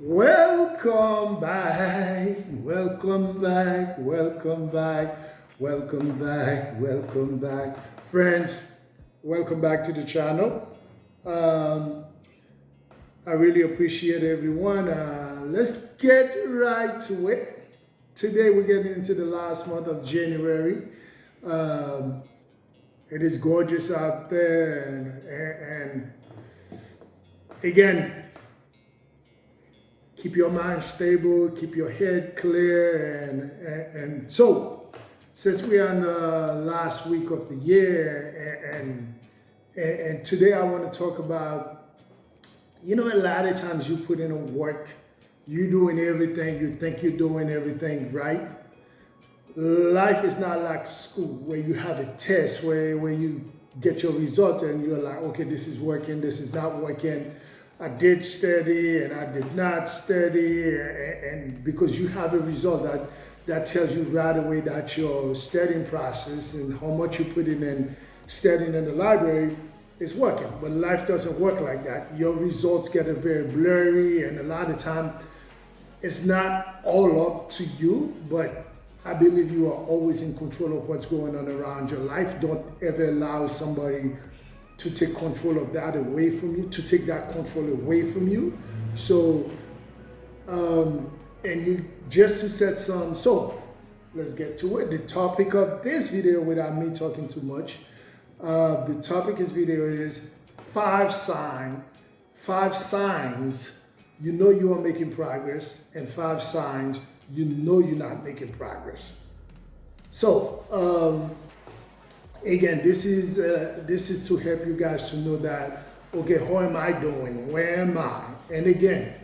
Welcome back, welcome back, welcome back, welcome back, welcome back. Friends, welcome back to the channel. Um, I really appreciate everyone. Let's get right to it. Today we're getting into the last month of January. Um, it is gorgeous out there and again, keep your mind stable, keep your head clear, and so since we are in the last week of the year, and today I want to talk about, a lot of times you put in a work, you're doing everything, you think you're doing everything right. Life is not like school where you have a test where you get your result and you're like, okay, this is working, this is not working. I did study and I did not study, and because you have a result that tells you right away that your studying process and how much you put in studying in the library is working. But life doesn't work like that. Your results get very blurry, and a lot of time it's not all up to you, but I believe you are always in control of what's going on around your life. Don't ever allow somebody to take control of that away from you, to take that control away from you. So, and you just to set so let's get to it. The topic of this video, without me talking too much, the topic of this video is five signs you know you are making progress, and 5 signs you know you're not making progress. So, again, this is to help you guys to know that, okay, how am I doing? Where am I? And again,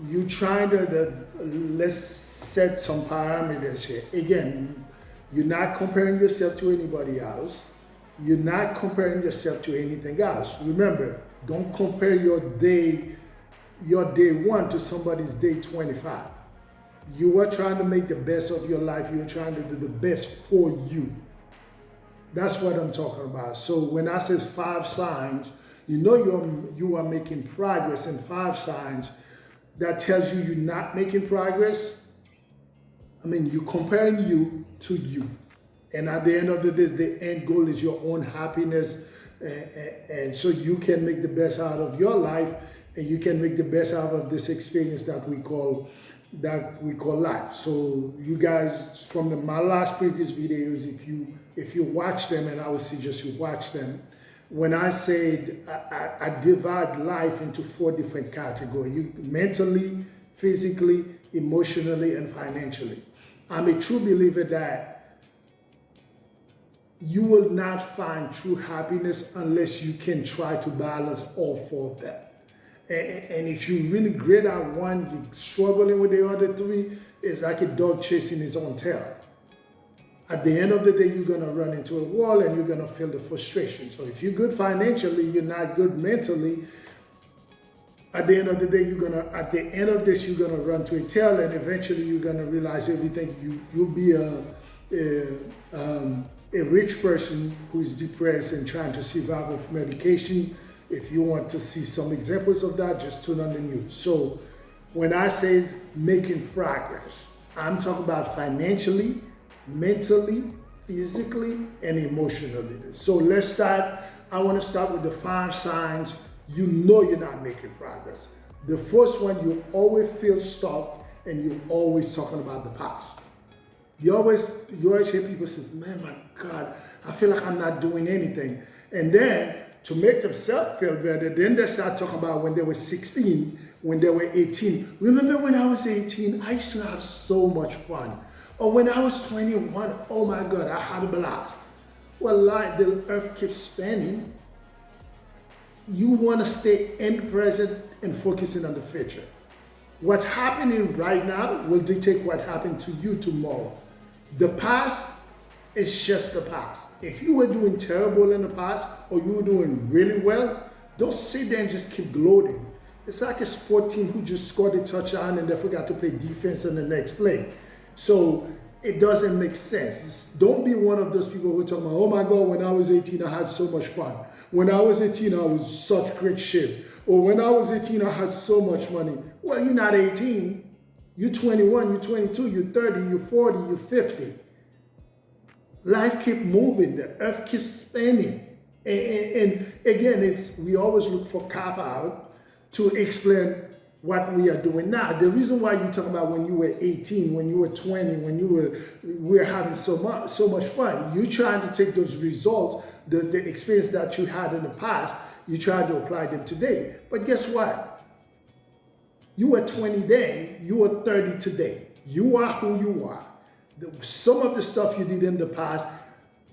you trying to let's set some parameters here. Again, you're not comparing yourself to anybody else. You're not comparing yourself to anything else. Remember, don't compare your day 1 to somebody's day 25. You are trying to make the best of your life. You're trying to do the best for you. That's what I'm talking about. So when I say 5 signs, you know you are making progress, and 5 signs that tells you you're not making progress. I mean, you're comparing you to you. And at the end of the day, the end goal is your own happiness. And so you can make the best out of your life, and you can make the best out of this experience that we call life. So you guys, from my last previous videos, if you watch them, and I would suggest you watch them, when I said I divide life into 4 different categories: mentally, physically, emotionally, and financially. I'm a true believer that you will not find true happiness unless you can try to balance all 4 of them. And if you're really great at one, you're struggling with the other 3, it's like a dog chasing his own tail. At the end of the day, you're going to run into a wall and you're going to feel the frustration. So if you're good financially, you're not good mentally, at the end of the day, at the end of this, you're going to run to a tail, and eventually you're going to realize everything. You'll be a rich person who is depressed and trying to survive off medication. If you want to see some examples of that, just tune on the news. So when I say making progress, I'm talking about financially, mentally, physically, and emotionally. So let's start. I want to start with the 5 signs you know you're not making progress. The first one, you always feel stuck, and you're always talking about the past. You always hear people say, man, my God, I feel like I'm not doing anything. And then to make themselves feel better, then they start talking about when they were 16, when they were 18. Remember when I was 18, I used to have so much fun. Or when I was 21, oh my God, I had a blast. Well, like the earth keeps spinning. You want to stay in the present and focusing on the future. What's happening right now will dictate what happened to you tomorrow. The past is just the past. If you were doing terrible in the past, or you were doing really well, don't sit there and just keep gloating. It's like a sport team who just scored a touchdown and they forgot to play defense in the next play. So it doesn't make sense. Don't be one of those people who talk about, oh my God, when I was 18, I had so much fun. When I was 18, I was such great shape. Or when I was 18, I had so much money. Well, you're not 18. You're 21, you're 22, you're 30, you're 40, you're 50. Life keeps moving. The earth keeps spinning. And again, we always look for cop out to explain what we are doing now. The reason why you talk about when you were 18, when you were 20, when we were having so much fun, you're trying to take those results, the experience that you had in the past, you try to apply them today. But guess what? You were 20 then, you were 30 today. You are who you are. Some of the stuff you did in the past,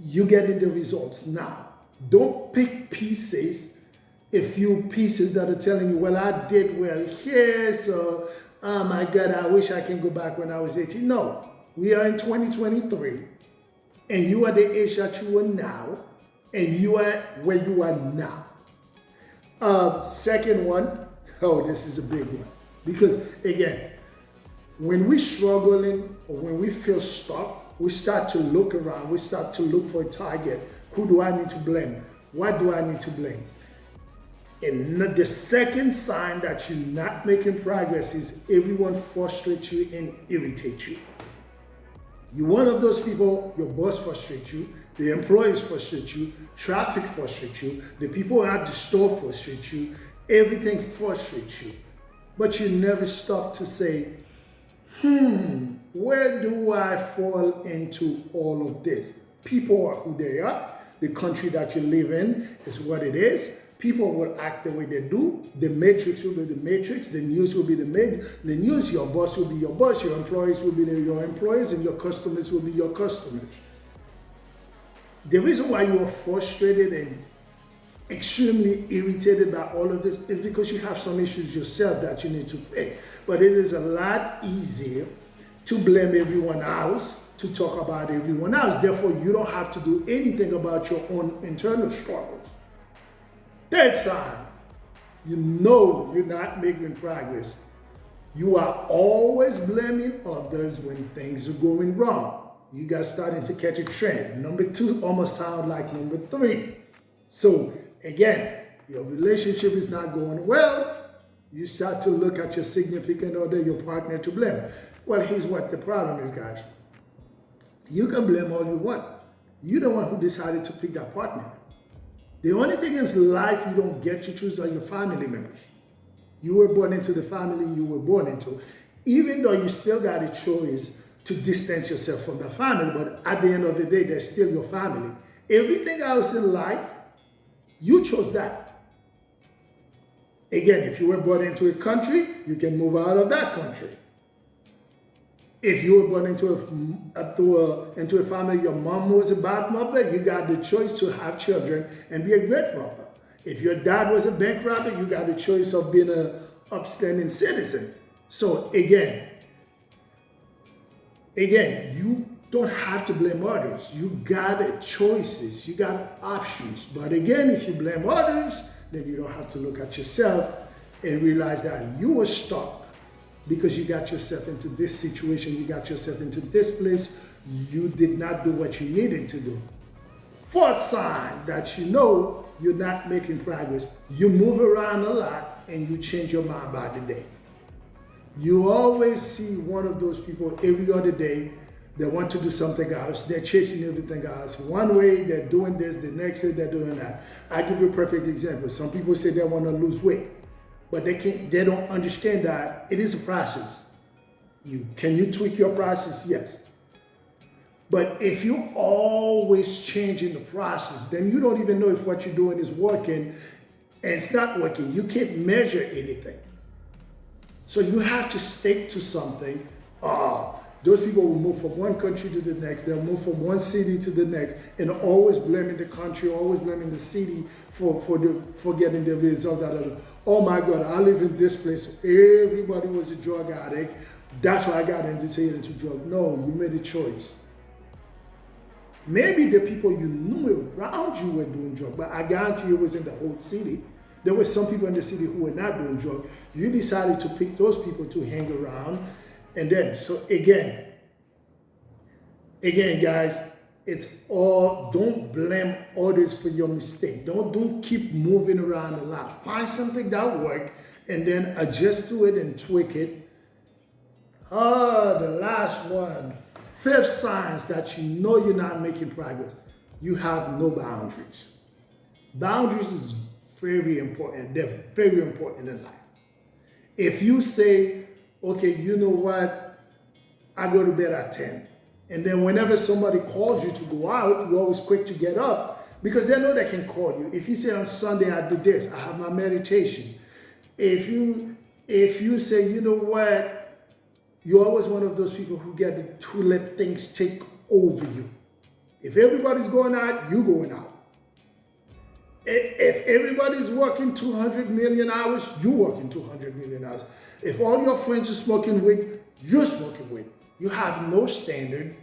you getting the results now. Don't pick pieces, a few pieces that are telling you, well, I did well here, so, oh my God, I wish I can go back when I was 18. No, we are in 2023, and you are the age that you are now, and you are where you are now. Second one, oh, this is a big one. Because, again, when we're struggling or when we feel stuck, we start to look around, we start to look for a target. Who do I need to blame? What do I need to blame? And the second sign that you're not making progress is everyone frustrates you and irritates you. You're one of those people, your boss frustrates you, the employees frustrate you, traffic frustrates you, the people at the store frustrate you, everything frustrates you. But you never stop to say, where do I fall into all of this? People are who they are. The country that you live in is what it is. People will act the way they do. The matrix will be the matrix. The news will be the news. Your boss will be your boss. Your employees will be your employees. And your customers will be your customers. The reason why you are frustrated and extremely irritated by all of this is because you have some issues yourself that you need to fix. But it is a lot easier to blame everyone else, to talk about everyone else. Therefore, you don't have to do anything about your own internal struggles. Third sign, you know you're not making progress. You are always blaming others when things are going wrong. You guys starting to catch a trend. Number 2 almost sounds like number 3. So again, your relationship is not going well. You start to look at your significant other, your partner, to blame. Well, here's what the problem is, guys. You can blame all you want. You're the one who decided to pick that partner. The only thing in life you don't get to choose are your family members. You were born into the family you were born into. Even though you still got a choice to distance yourself from the family, but at the end of the day, they're still your family. Everything else in life, you chose that. Again, if you were born into a country, you can move out of that country. If you were born into a family, your mom was a bad mother, you got the choice to have children and be a great mother. If your dad was a bank robber, you got the choice of being an upstanding citizen. So again, you don't have to blame others. You got choices, you got options. But again, if you blame others, then you don't have to look at yourself and realize that you were stuck because you got yourself into this situation, you got yourself into this place, you did not do what you needed to do. Fourth sign that you know you're not making progress, you move around a lot and you change your mind by the day. You always see one of those people every other day that want to do something else. They're chasing everything else. One way they're doing this, the next day they're doing that. I give you a perfect example. Some people say they want to lose weight, but they don't understand that it is a process. Can you tweak your process? Yes. But if you're always changing the process, then you don't even know if what you're doing is working, and it's not working. You can't measure anything. So you have to stick to something. Those people will move from one country to the next. They'll move from one city to the next, and always blaming the country, always blaming the city for getting the result out of it. Oh my God, I live in this place. Everybody was a drug addict. That's why I got into drug. No, you made a choice. Maybe the people you knew around you were doing drugs, but I guarantee you it was in the whole city. There were some people in the city who were not doing drugs. You decided to pick those people to hang around. And then, so again, guys, It's all, don't blame others for your mistake. Don't keep moving around a lot. Find something that works and then adjust to it and tweak it. The last one, fifth signs that you know you're not making progress. You have no boundaries. Boundaries is very important. They're very important in life. If you say, okay, you know what, I go to bed at 10. And then whenever somebody calls you to go out, you're always quick to get up because they know they can call you. If you say on Sunday, I do this, I have my meditation. If you say, you know what, you're always one of those people who let things take over you. If everybody's going out, you're going out. If everybody's working 200 million hours, you're working 200 million hours. If all your friends are smoking weed, you're smoking weed. You have no standard.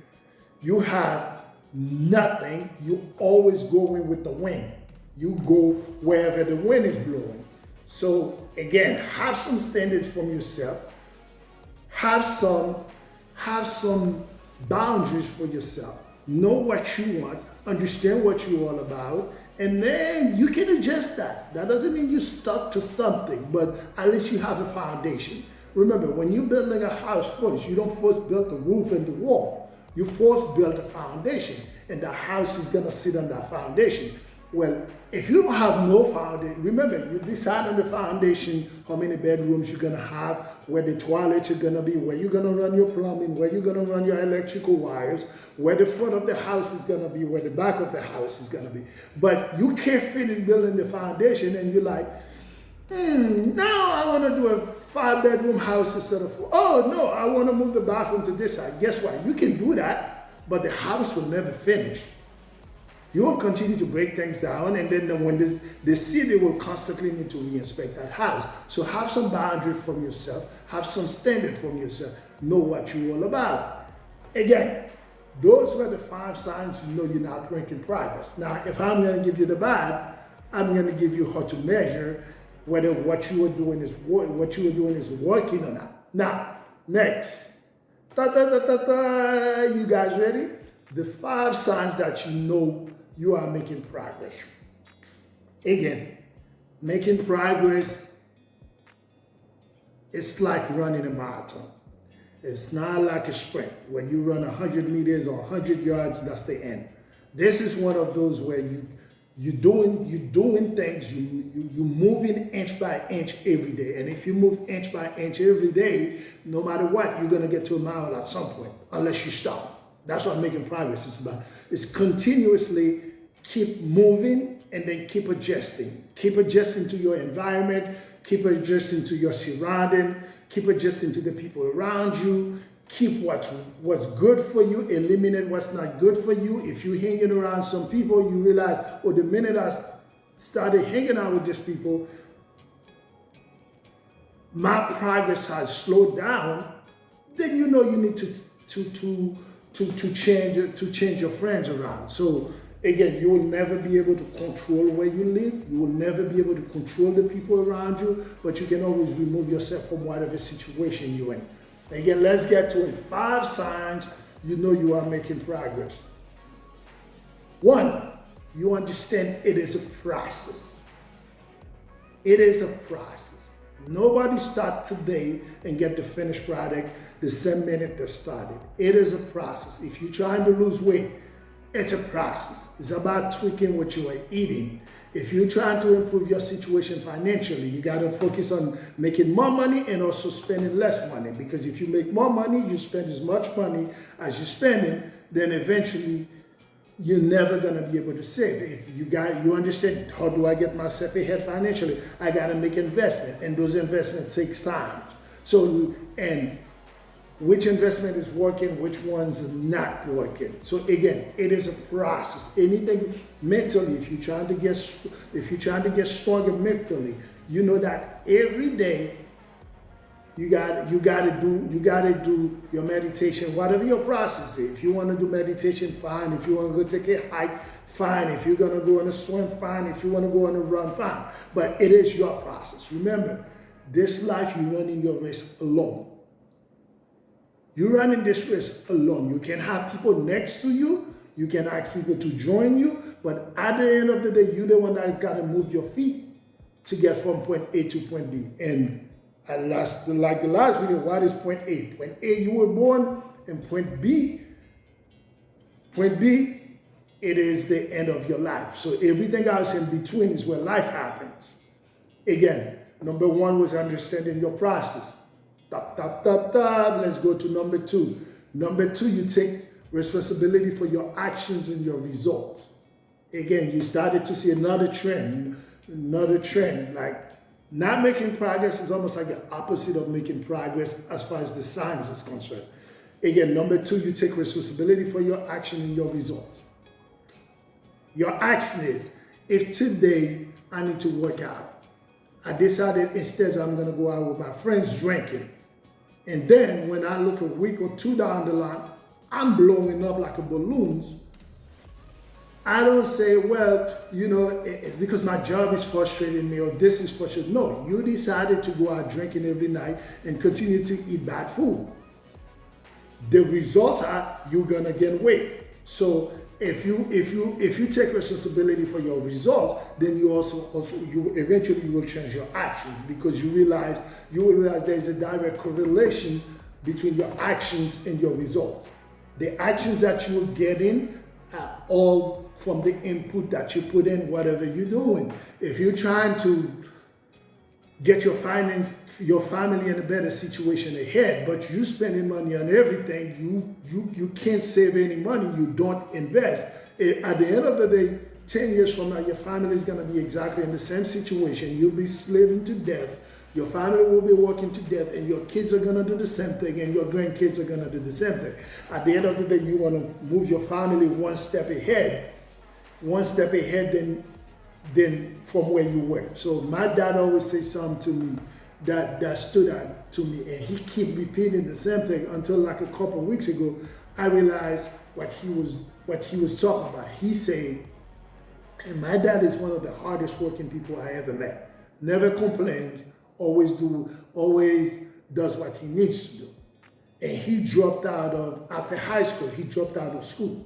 You have nothing. You're always going with the wind. You go wherever the wind is blowing. So again, have some standards from yourself. Have some boundaries for yourself. Know what you want. Understand what you're all about. And then you can adjust that. That doesn't mean you're stuck to something, but at least you have a foundation. Remember, when you're building a house first, you don't first build the roof and the wall. You first build a foundation, and the house is going to sit on that foundation. Well, if you don't have no foundation, remember, you decide on the foundation how many bedrooms you're going to have, where the toilets are going to be, where you're going to run your plumbing, where you're going to run your electrical wires, where the front of the house is going to be, where the back of the house is going to be. But you can't finish building the foundation, and you're like, now I want to do a 5-bedroom house instead of 4. Oh, no, I want to move the bathroom to this side. Guess what? You can do that, but the house will never finish. You will continue to break things down, and then when the city will constantly need to re-inspect that house. So have some boundary from yourself, have some standard from yourself, know what you're all about. Again, those were the 5 signs you know you're not making progress. Now, if I'm going to give you the bad, I'm going to give you how to measure whether what you are doing is working or not. Now, next, you guys ready? The 5 signs that you know you are making progress. Again, making progress, it's like running a marathon. It's not like a sprint. When you run 100 meters or 100 yards, that's the end. This is one of those where you're doing things, you're moving inch by inch every day. And if you move inch by inch every day, no matter what, you're gonna get to a mile at some point, unless you stop. That's what making progress is about. It's continuously keep moving and then keep adjusting. Keep adjusting to your environment, keep adjusting to your surrounding, keep adjusting to the people around you, keep what's good for you, eliminate what's not good for you. If you're hanging around some people, you realize, oh, the minute I started hanging out with these people, my progress has slowed down, then you know you need to change your friends around. So again, you will never be able to control where you live. You will never be able to control the people around you, but you can always remove yourself from whatever situation you're in. Again, let's get to it. 5 signs you know you are making progress. 1, you understand it is a process. It is a process. Nobody starts today and get the finished product the same minute they started. It is a process. If you're trying to lose weight, it's a process. It's about tweaking what you are eating. If you're trying to improve your situation financially, you got to focus on making more money and also spending less money. Because if you make more money, you spend as much money as you're spending, then eventually you're never going to be able to save. If you understand, how do I get myself ahead financially? I got to make investment, and those investments take time. So, and which investment is working, which one's not working. So again, it is a process. Anything mentally, if you're trying to get stronger mentally, you know that every day you gotta do your meditation, whatever your process is. If you want to do meditation, fine. If you want to go take a hike, fine. If you're gonna go on a swim, fine. If you want to go on a run, fine. But it is your process. Remember, this life you're running your race alone. You're running this race alone. You can have people next to you. You can ask people to join you, but at the end of the day, you're the one that's got to move your feet to get from point A to point B. And like the last video, what is point A? Point A, you were born, and point B, it is the end of your life. So everything else in between is where life happens. Again, number one was understanding your process. Let's go to number two. Number two, you take responsibility for your actions and your results. Again, you started to see another trend. Like not making progress is almost like the opposite of making progress as far as the science is concerned. Again, number two, you take responsibility for your action and your results. Your action is, if today I need to work out, I decided instead I'm going to go out with my friends drinking. And then when I look a week or two down the line, I'm blowing up like a balloon. I don't say, well, it's because my job is frustrating me or this is frustrating. No, you decided to go out drinking every night and continue to eat bad food. The results are you're gonna gain weight. So if you take responsibility for your results, then you eventually will change your actions, because you will realize there's a direct correlation between your actions and your results. The actions that you're getting are all from the input that you put in, whatever you're doing. If you're trying to get your family in a better situation ahead, but you're spending money on everything, you can't save any money, you don't invest. At the end of the day, 10 years from now, your family is going to be exactly in the same situation. You'll be slaving to death. Your family will be working to death, and your kids are going to do the same thing, and your grandkids are going to do the same thing. At the end of the day, you want to move your family one step ahead than from where you were. So my dad always says something to me that stood out to me, and he kept repeating the same thing until like a couple of weeks ago, I realized what he was talking about. He said, and my dad is one of the hardest working people I ever met. Never complains, always does what he needs to do. And he dropped after high school, he dropped out of school.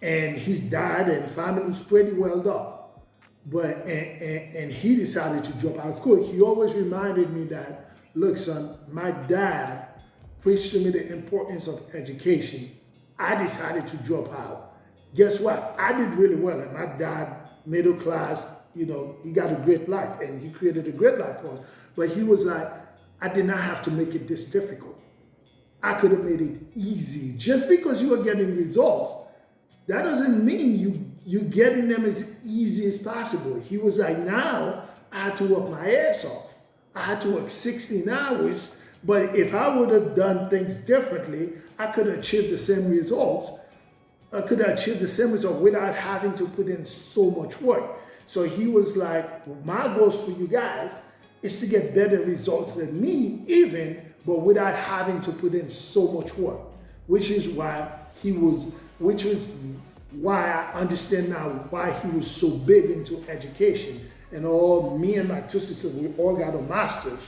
And his dad and family was pretty well off. But and he decided to drop out of school. He always reminded me that, look, son, my dad preached to me the importance of education. I decided to drop out. Guess what? I did really well. And my dad, middle class, he got a great life, and he created a great life for us. But he was like, I did not have to make it this difficult. I could have made it easy. Just because you are getting results, that doesn't mean you getting them as easy as possible. He was like, now I had to work my ass off. I had to work 16 hours, but if I would have done things differently, I could have achieved the same results. I could have achieved the same result without having to put in so much work. So he was like, my goals for you guys is to get better results than me even, but without having to put in so much work, which is why I understand now why he was so big into education. And me and my two sisters, we all got a master's.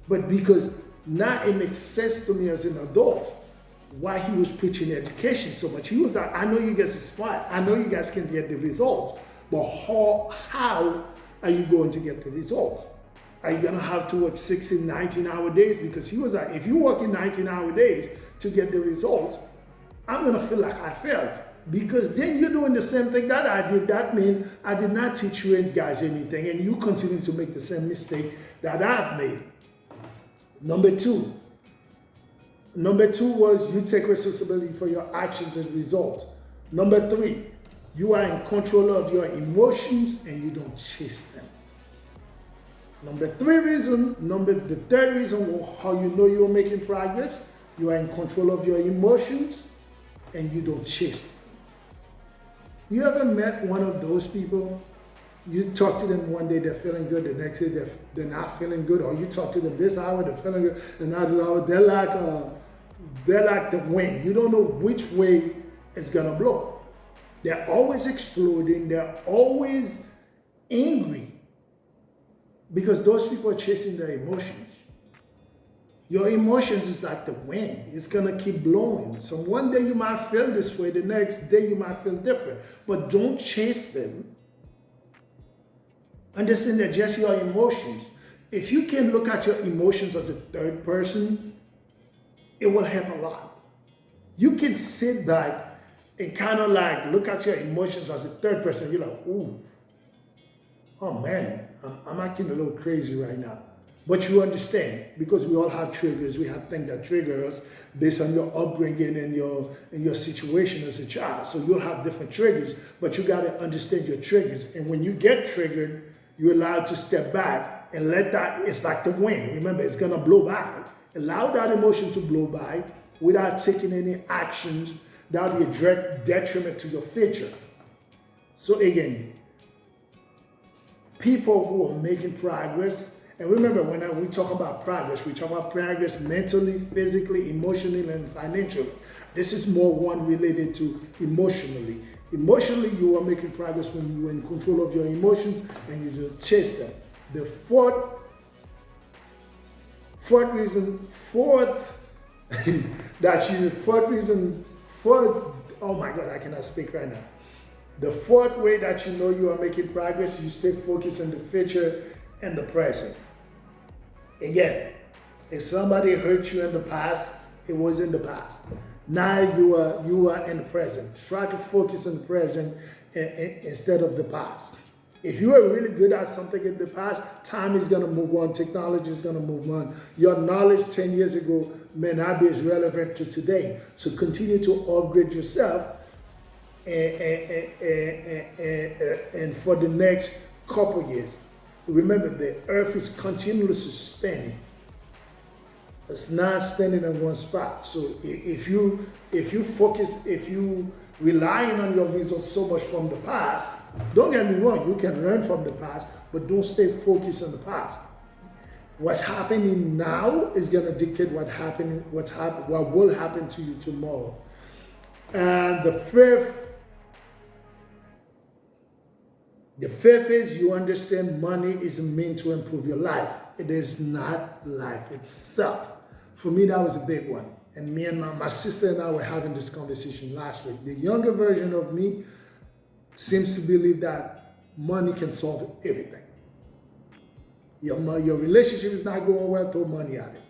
But because now it makes sense to me as an adult why he was preaching education so much. He was like, I know you guys are smart. I know you guys can get the results. But how are you going to get the results? Are you going to have to work 16, 19-hour days? Because he was like, if you work in 19-hour days to get the results, I'm going to feel like I failed. Because then you're doing the same thing that I did. That means I did not teach you guys anything, and you continue to make the same mistake that I've made. Number two was you take responsibility for your actions and results. Number three, you are in control of your emotions and you don't chase them. The third reason how you know you're making progress, you are in control of your emotions and you don't chase them. You ever met one of those people? You talk to them one day, they're feeling good, the next day they're not feeling good, or you talk to them this hour, they're feeling good, the next hour, they're like the wind. You don't know which way it's gonna blow. They're always exploding, they're always angry, because those people are chasing their emotions. Your emotions is like the wind. It's gonna keep blowing. So one day you might feel this way, the next day you might feel different. But don't chase them. Understand that just your emotions. If you can look at your emotions as a third person, it will help a lot. You can sit back and kind of like look at your emotions as a third person. You're like, ooh, oh man, I'm acting a little crazy right now. But you understand, because we all have triggers, we have things that trigger us based on your upbringing and your situation as a child. So you'll have different triggers, but you got to understand your triggers. And when you get triggered, you're allowed to step back and let that, it's like the wind. Remember, it's going to blow by. Allow that emotion to blow by without taking any actions that will be a direct detriment to your future. So again, people who are making progress, and remember, when we talk about progress, we talk about progress mentally, physically, emotionally, and financially. This is more one related to emotionally. Emotionally, you are making progress when you're in control of your emotions and you just chase them. The fourth reason, oh my God, I cannot speak right now. The fourth way that you know you are making progress, you stay focused on the future and the present. Again, if somebody hurt you in the past, it was in the past. Now you are in the present. Try to focus on the present instead of the past. If you are really good at something in the past, time is going to move on. Technology is going to move on. Your knowledge 10 years ago may not be as relevant to today. So continue to upgrade yourself and for the next couple years. Remember, the earth is continuously spinning. It's not standing in one spot. So if you relying on your results so much from the past, don't get me wrong, you can learn from the past, but don't stay focused on the past. What's happening now is going to dictate what will happen to you tomorrow. And the fifth is you understand money is meant to improve your life. It is not life itself. For me, that was a big one. And me and my sister and I were having this conversation last week. The younger version of me seems to believe that money can solve everything. Your relationship is not going well, throw money at it.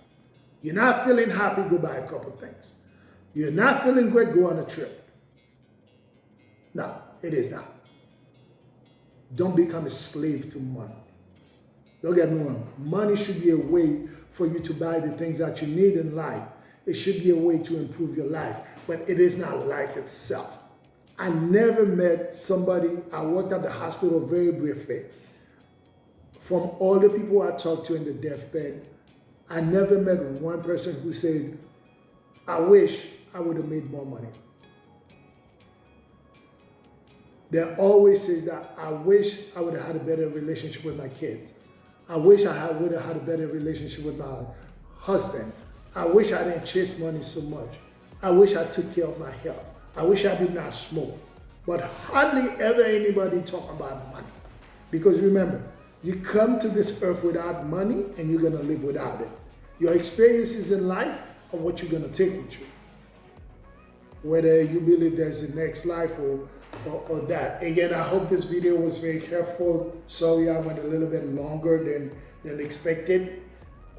You're not feeling happy, go buy a couple things. You're not feeling great, go on a trip. No, it is not. Don't become a slave to money. Don't get me wrong. Money should be a way for you to buy the things that you need in life. It should be a way to improve your life, but it is not life itself. I never met somebody, I worked at the hospital very briefly. From all the people I talked to in the deathbed, I never met one person who said, I wish I would have made more money. They always say that I wish I would have had a better relationship with my kids. I wish I would have had a better relationship with my husband. I wish I didn't chase money so much. I wish I took care of my health. I wish I did not smoke. But hardly ever anybody talk about money. Because remember, you come to this earth without money and you're going to live without it. Your experiences in life are what you're going to take with you. Whether you believe there's a next life or that. Again, I hope this video was very helpful. Sorry I went a little bit longer than expected.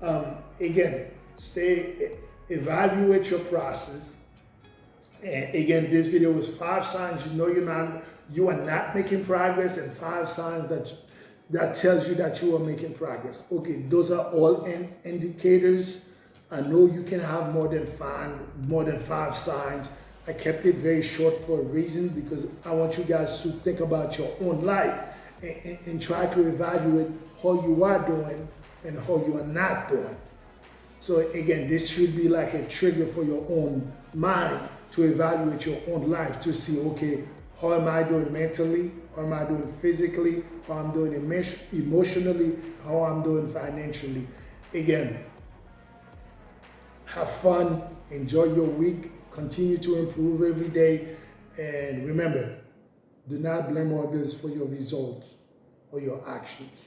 Again, evaluate your process. And again, this video was 5 signs you know you are not making progress, and 5 signs that tells you that you are making progress. Okay, those are all indicators. I know you can have more than 5 signs. I kept it very short for a reason, because I want you guys to think about your own life and try to evaluate how you are doing and how you are not doing. So again, this should be like a trigger for your own mind to evaluate your own life, to see, okay, how am I doing mentally? How am I doing physically? How I'm doing emotionally? How I'm doing financially? Again, have fun, enjoy your week, continue to improve every day, and remember, do not blame others for your results or your actions.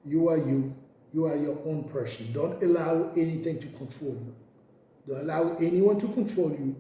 You are you, You are your own person. Don't allow anything to control you. Don't allow anyone to control you.